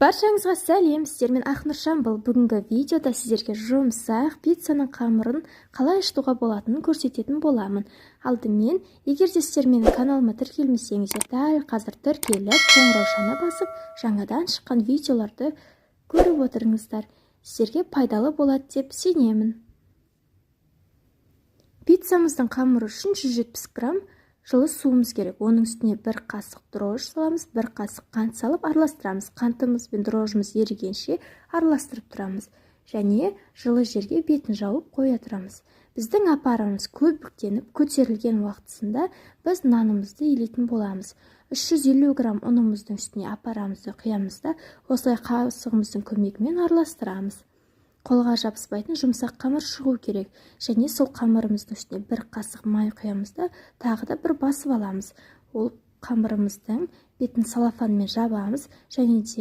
Баршаңызға сәлем, сіздермен Ақнұржан бұл. Бүгінгі видеода сіздерге жұмсақ пиццаның қамырын қалай ашытуға болатынын көрсететін боламын. Алдымен, егер де сіздер менің каналыма тіркелмесеңіздер, дәл қазір тіркеліп, қоңыраушаны басып, жаңадан шыққан видеоларды көріп отырыңыздар. Сіздерге пайдалы болады деп сенемін. Пиццамыздың қамыры үшін 170 грамм жылы суымыз керек. Оның үстіне 1 қасық дрожж саламыз, 1 қасық қант салып араластырамыз. Қантымыз бен дрожжымыз ерігенше араластырып тұрамыз. Және жылы жерге бетін жауып қоя тұрамыз. Біздің апарымыз көбіктеніп көтерілген уақытысында біз нанымызды илейтін боламыз. 350 грамм ұнымыздың үстіне апарамызды құямыз да осылай қасығымыздың көмегімен араластырамыз. Қолға жабыспайтын жұмсақ қамыр шығу керек. Және сол қамырымыздың үстіне 1 қасық май құямыз да тағы да бір басып аламыз. Ол қамырымыздың бетін салафанмен жабамыз және де